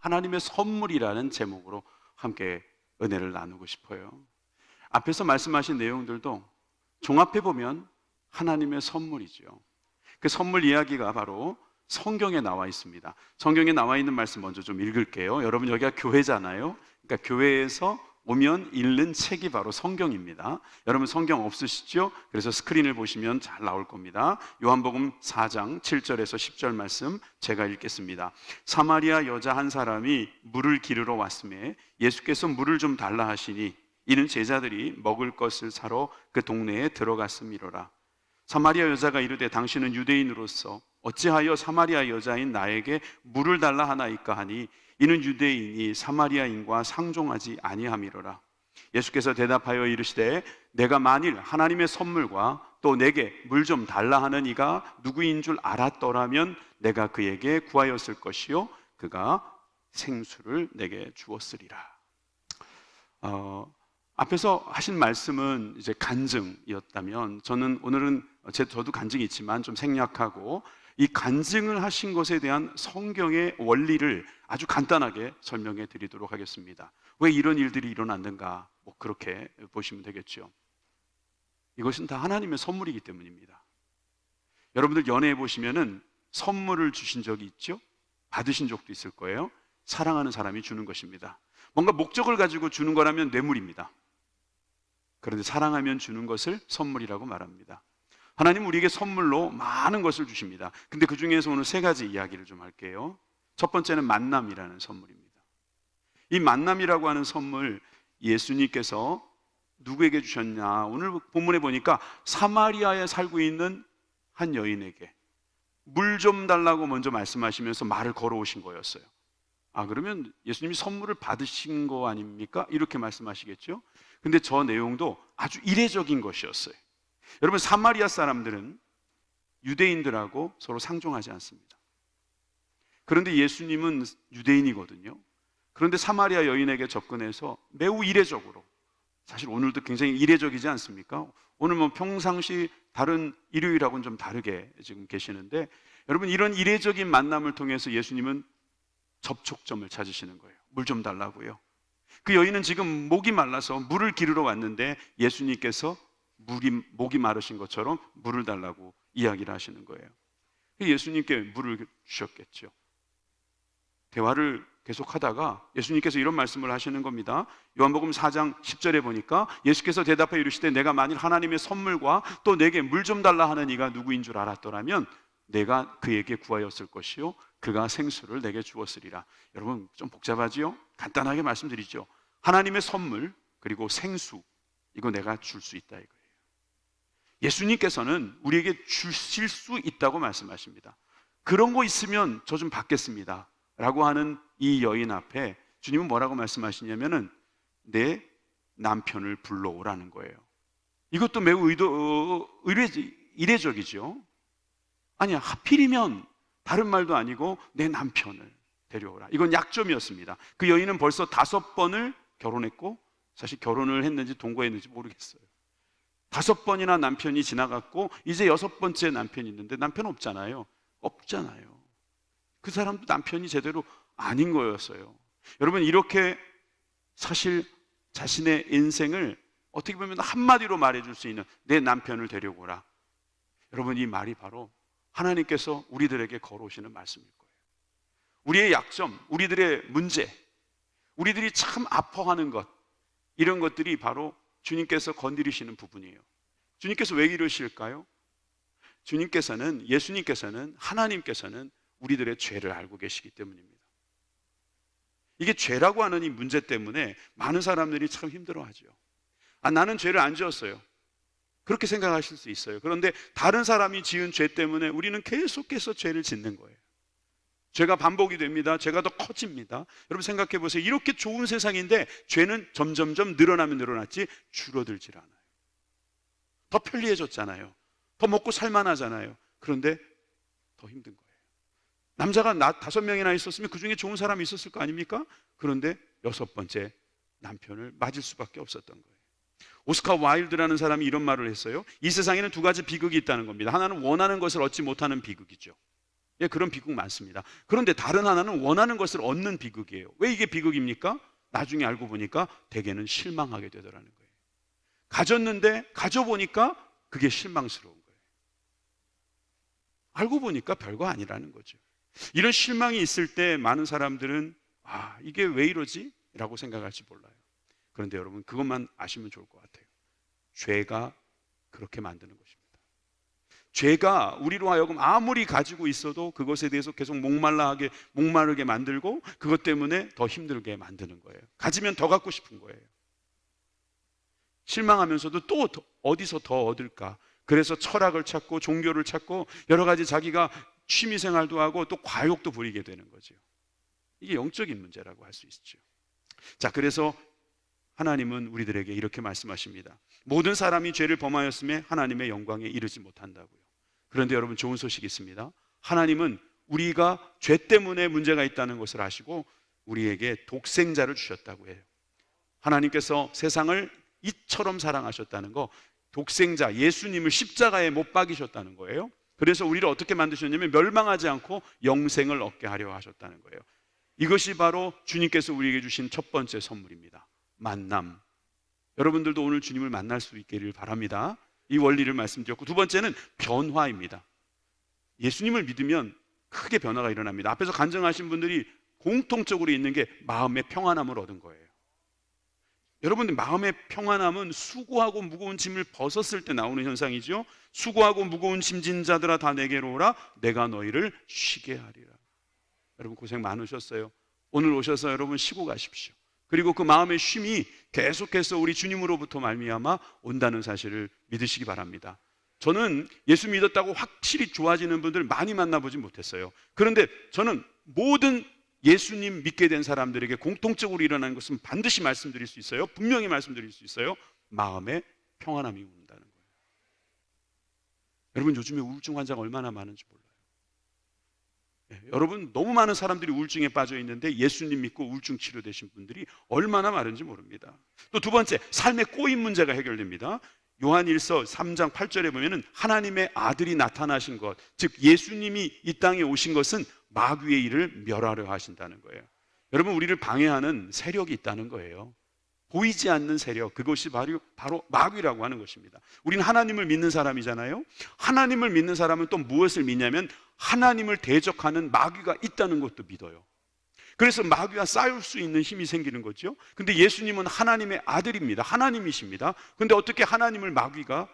하나님의 선물이라는 제목으로 함께 은혜를 나누고 싶어요. 앞에서 말씀하신 내용들도 종합해 보면 하나님의 선물이죠. 그 선물 이야기가 바로 성경에 나와 있습니다. 성경에 나와 있는 말씀 먼저 좀 읽을게요. 여러분, 여기가 교회잖아요. 그러니까 교회에서 오면 읽는 책이 바로 성경입니다. 여러분 성경 없으시죠? 그래서 스크린을 보시면 잘 나올 겁니다. 요한복음 4장 7절에서 10절 말씀 제가 읽겠습니다. 사마리아 여자 한 사람이 물을 기르러 왔음에 예수께서 물을 좀 달라 하시니 이는 제자들이 먹을 것을 사러 그 동네에 들어갔음이로라. 사마리아 여자가 이르되 당신은 유대인으로서 어찌하여 사마리아 여자인 나에게 물을 달라 하나이까 하니 이는 유대인이 사마리아인과 상종하지 아니함이로라. 예수께서 대답하여 이르시되 내가 만일 하나님의 선물과 또 내게 물 좀 달라 하는 이가 누구인 줄 알았더라면 내가 그에게 구하였을 것이요 그가 생수를 내게 주었으리라. 앞에서 하신 말씀은 이제 간증이었다면 저는 오늘은 저도 간증이 있지만 좀 생략하고 이 간증을 하신 것에 대한 성경의 원리를 아주 간단하게 설명해 드리도록 하겠습니다. 왜 이런 일들이 일어났는가? 그렇게 보시면 되겠죠. 이것은 다 하나님의 선물이기 때문입니다. 여러분들 연애해 보시면은 선물을 주신 적이 있죠? 받으신 적도 있을 거예요. 사랑하는 사람이 주는 것입니다. 뭔가 목적을 가지고 주는 거라면 뇌물입니다. 그런데 사랑하면 주는 것을 선물이라고 말합니다. 하나님은 우리에게 선물로 많은 것을 주십니다. 근데 그 중에서 오늘 세 가지 이야기를 좀 할게요. 첫 번째는 만남이라는 선물입니다. 이 만남이라고 하는 선물 예수님께서 누구에게 주셨냐? 오늘 본문에 보니까 사마리아에 살고 있는 한 여인에게 물 좀 달라고 먼저 말씀하시면서 말을 걸어오신 거였어요. 그러면 예수님이 선물을 받으신 거 아닙니까? 이렇게 말씀하시겠죠? 근데 저 내용도 아주 이례적인 것이었어요. 여러분, 사마리아 사람들은 유대인들하고 서로 상종하지 않습니다. 그런데 예수님은 유대인이거든요. 그런데 사마리아 여인에게 접근해서 매우 이례적으로, 사실 오늘도 굉장히 이례적이지 않습니까? 오늘 평상시 다른 일요일하고는 좀 다르게 지금 계시는데, 여러분 이런 이례적인 만남을 통해서 예수님은 접촉점을 찾으시는 거예요. 물 좀 달라고요. 그 여인은 지금 목이 말라서 물을 기르러 왔는데 예수님께서 목이 마르신 것처럼 물을 달라고 이야기를 하시는 거예요. 예수님께 물을 주셨겠죠. 대화를 계속하다가 예수님께서 이런 말씀을 하시는 겁니다. 요한복음 4장 10절에 보니까 예수께서 대답하여 이르시되 내가 만일 하나님의 선물과 또 내게 물 좀 달라 하는 이가 누구인 줄 알았더라면 내가 그에게 구하였을 것이요 그가 생수를 내게 주었으리라. 여러분 좀 복잡하지요? 간단하게 말씀드리죠. 하나님의 선물 그리고 생수, 이거 내가 줄 수 있다 이거예요. 예수님께서는 우리에게 주실 수 있다고 말씀하십니다. 그런 거 있으면 저 좀 받겠습니다 라고 하는 이 여인 앞에 주님은 뭐라고 말씀하시냐면은 내 남편을 불러오라는 거예요. 이것도 매우 이례적이죠. 아니 하필이면 다른 말도 아니고 내 남편을 데려오라. 이건 약점이었습니다. 그 여인은 벌써 5번을 결혼했고, 사실 결혼을 했는지 동거했는지 모르겠어요. 5번이나 남편이 지나갔고 이제 6번째 남편이 있는데 남편 없잖아요. 그 사람도 남편이 제대로 아닌 거였어요. 여러분 이렇게 사실 자신의 인생을 어떻게 보면 한마디로 말해줄 수 있는 내 남편을 데려오라. 여러분 이 말이 바로 하나님께서 우리들에게 걸어오시는 말씀일 거예요. 우리의 약점, 우리들의 문제, 우리들이 참 아파하는 것, 이런 것들이 바로 주님께서 건드리시는 부분이에요. 주님께서 왜 이러실까요? 예수님께서는 하나님께서는 우리들의 죄를 알고 계시기 때문입니다. 이게 죄라고 하는 이 문제 때문에 많은 사람들이 참 힘들어하죠. 나는 죄를 안 지었어요. 그렇게 생각하실 수 있어요. 그런데 다른 사람이 지은 죄 때문에 우리는 계속해서 죄를 짓는 거예요. 죄가 반복이 됩니다. 죄가 더 커집니다. 여러분 생각해 보세요. 이렇게 좋은 세상인데 죄는 점점점 늘어나면 늘어났지 줄어들질 않아요. 더 편리해졌잖아요. 더 먹고 살만하잖아요. 그런데 더 힘든 거예요. 남자가 5명이나 있었으면 그 중에 좋은 사람이 있었을 거 아닙니까? 그런데 6번째 남편을 맞을 수밖에 없었던 거예요. 오스카 와일드라는 사람이 이런 말을 했어요. 이 세상에는 2가지 비극이 있다는 겁니다. 하나는 원하는 것을 얻지 못하는 비극이죠. 예, 그런 비극 많습니다. 그런데 다른 하나는 원하는 것을 얻는 비극이에요. 왜 이게 비극입니까? 나중에 알고 보니까 대개는 실망하게 되더라는 거예요. 가졌는데 가져보니까 그게 실망스러운 거예요. 알고 보니까 별거 아니라는 거죠. 이런 실망이 있을 때 많은 사람들은 이게 왜 이러지? 라고 생각할지 몰라요. 그런데 여러분, 그것만 아시면 좋을 것 같아요. 죄가 그렇게 만드는 것입니다. 죄가 우리로 하여금 아무리 가지고 있어도 그것에 대해서 계속 목마르게 만들고, 그것 때문에 더 힘들게 만드는 거예요. 가지면 더 갖고 싶은 거예요. 실망하면서도 또 어디서 더 얻을까? 그래서 철학을 찾고 종교를 찾고 여러 가지 자기가 취미 생활도 하고 또 과욕도 부리게 되는 거죠. 이게 영적인 문제라고 할 수 있죠. 자, 그래서 하나님은 우리들에게 이렇게 말씀하십니다. 모든 사람이 죄를 범하였음에 하나님의 영광에 이르지 못한다고요. 그런데 여러분, 좋은 소식이 있습니다. 하나님은 우리가 죄 때문에 문제가 있다는 것을 아시고 우리에게 독생자를 주셨다고 해요. 하나님께서 세상을 이처럼 사랑하셨다는 거, 독생자 예수님을 십자가에 못 박이셨다는 거예요. 그래서 우리를 어떻게 만드셨냐면 멸망하지 않고 영생을 얻게 하려 하셨다는 거예요. 이것이 바로 주님께서 우리에게 주신 첫 번째 선물입니다. 만남. 여러분들도 오늘 주님을 만날 수 있기를 바랍니다. 이 원리를 말씀드렸고, 두 번째는 변화입니다. 예수님을 믿으면 크게 변화가 일어납니다. 앞에서 간증하신 분들이 공통적으로 있는 게 마음의 평안함을 얻은 거예요. 여러분들, 마음의 평안함은 수고하고 무거운 짐을 벗었을 때 나오는 현상이죠. 수고하고 무거운 짐진 자들아 다 내게로 오라, 내가 너희를 쉬게 하리라. 여러분, 고생 많으셨어요. 오늘 오셔서 여러분 쉬고 가십시오. 그리고 그 마음의 쉼이 계속해서 우리 주님으로부터 말미암아 온다는 사실을 믿으시기 바랍니다. 저는 예수 믿었다고 확실히 좋아지는 분들 많이 만나보진 못했어요. 그런데 저는 모든 예수님 믿게 된 사람들에게 공통적으로 일어나는 것은 반드시 말씀드릴 수 있어요. 분명히 말씀드릴 수 있어요. 마음의 평안함이 온다는 거예요. 여러분, 요즘에 우울증 환자가 얼마나 많은지 몰라요. 여러분, 너무 많은 사람들이 우울증에 빠져 있는데 예수님 믿고 우울증 치료되신 분들이 얼마나 많은지 모릅니다. 또 두 번째, 삶의 꼬임 문제가 해결됩니다. 요한일서 3장 8절에 보면은 하나님의 아들이 나타나신 것, 즉 예수님이 이 땅에 오신 것은 마귀의 일을 멸하려 하신다는 거예요. 여러분, 우리를 방해하는 세력이 있다는 거예요. 보이지 않는 세력, 그것이 바로 마귀라고 하는 것입니다. 우리는 하나님을 믿는 사람이잖아요. 하나님을 믿는 사람은 또 무엇을 믿냐면 하나님을 대적하는 마귀가 있다는 것도 믿어요. 그래서 마귀와 싸울 수 있는 힘이 생기는 거죠. 근데 예수님은 하나님의 아들입니다. 하나님이십니다. 근데 어떻게 하나님을 마귀가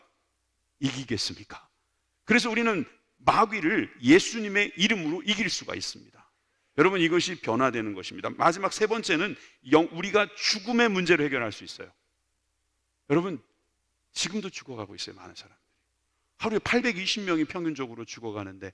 이기겠습니까? 그래서 우리는 마귀를 예수님의 이름으로 이길 수가 있습니다. 여러분, 이것이 변화되는 것입니다. 마지막 세 번째는 우리가 죽음의 문제를 해결할 수 있어요. 여러분, 지금도 죽어가고 있어요. 많은 사람들이 하루에 820명이 평균적으로 죽어가는데,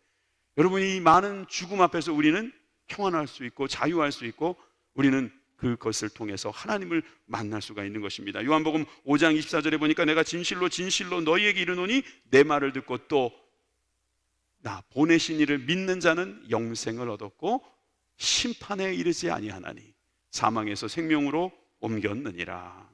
여러분, 이 많은 죽음 앞에서 우리는 평안할 수 있고 자유할 수 있고 우리는 그것을 통해서 하나님을 만날 수가 있는 것입니다. 요한복음 5장 24절에 보니까 내가 진실로 진실로 너희에게 이르노니 내 말을 듣고 또 나 보내신 이를 믿는 자는 영생을 얻었고 심판에 이르지 아니하나니 사망에서 생명으로 옮겼느니라.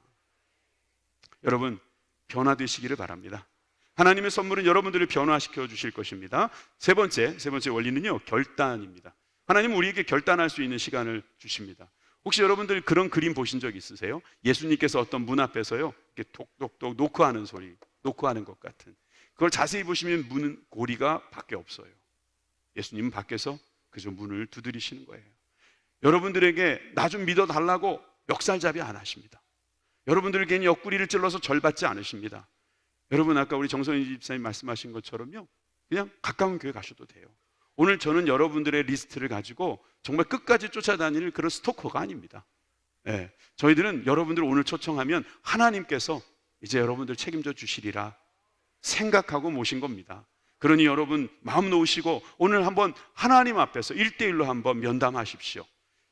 여러분, 변화되시기를 바랍니다. 하나님의 선물은 여러분들을 변화시켜 주실 것입니다. 세 번째 원리는요, 결단입니다. 하나님은 우리에게 결단할 수 있는 시간을 주십니다. 혹시 여러분들 그런 그림 보신 적 있으세요? 예수님께서 어떤 문 앞에서요, 이렇게 톡톡톡 노크하는 소리, 노크하는 것 같은. 그걸 자세히 보시면 문은 고리가 밖에 없어요. 예수님은 밖에서 그저 문을 두드리시는 거예요. 여러분들에게 나 좀 믿어달라고 멱살잡이 안 하십니다. 여러분들 괜히 옆구리를 찔러서 절 받지 않으십니다. 여러분, 아까 우리 정선희 집사님 말씀하신 것처럼요, 그냥 가까운 교회 가셔도 돼요. 오늘 저는 여러분들의 리스트를 가지고 정말 끝까지 쫓아다니는 그런 스토커가 아닙니다. 저희들은 여러분들 오늘 초청하면 하나님께서 이제 여러분들 책임져 주시리라 생각하고 모신 겁니다. 그러니 여러분 마음 놓으시고 오늘 한번 하나님 앞에서 1대1로 한번 면담하십시오.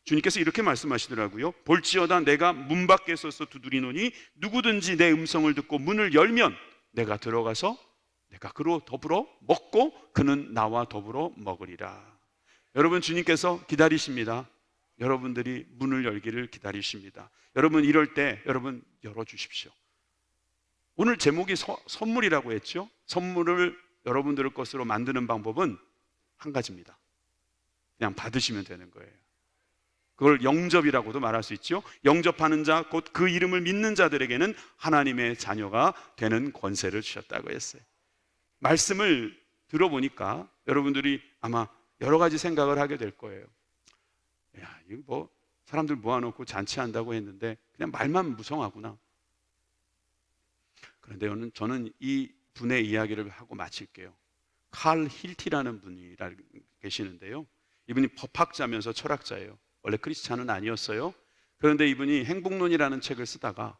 주님께서 이렇게 말씀하시더라고요. 볼지어다 내가 문 밖에 서서 두드리노니 누구든지 내 음성을 듣고 문을 열면 내가 들어가서 내가 그로 더불어 먹고 그는 나와 더불어 먹으리라. 여러분, 주님께서 기다리십니다. 여러분들이 문을 열기를 기다리십니다. 여러분, 이럴 때 여러분 열어주십시오. 오늘 제목이 선물이라고 했죠. 선물을 여러분들 것으로 만드는 방법은 한 가지입니다. 그냥 받으시면 되는 거예요. 그걸 영접이라고도 말할 수 있죠. 영접하는 자, 곧 그 이름을 믿는 자들에게는 하나님의 자녀가 되는 권세를 주셨다고 했어요. 말씀을 들어보니까 여러분들이 아마 여러 가지 생각을 하게 될 거예요. 야, 이거 뭐 사람들 모아놓고 잔치한다고 했는데 그냥 말만 무성하구나. 그런데 저는 이 분의 이야기를 하고 마칠게요. 칼 힐티라는 분이 계시는데요. 이분이 법학자면서 철학자예요. 원래 크리스찬은 아니었어요. 그런데 이분이 행복론이라는 책을 쓰다가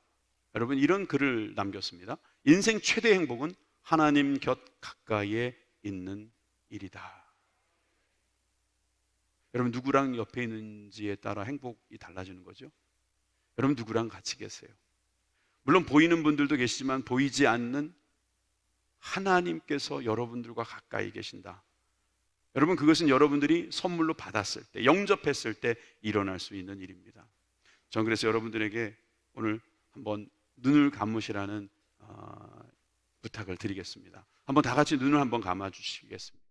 여러분 이런 글을 남겼습니다. 인생 최대 행복은 하나님 곁 가까이에 있는 일이다. 여러분 누구랑 옆에 있는지에 따라 행복이 달라지는 거죠. 여러분 누구랑 같이 계세요? 물론 보이는 분들도 계시지만 보이지 않는 하나님께서 여러분들과 가까이 계신다. 여러분 그것은 여러분들이 선물로 받았을 때, 영접했을 때 일어날 수 있는 일입니다. 전 그래서 여러분들에게 오늘 한번 눈을 감으시라는 부탁을 드리겠습니다. 한번 다 같이 눈을 한번 감아 주시겠습니다.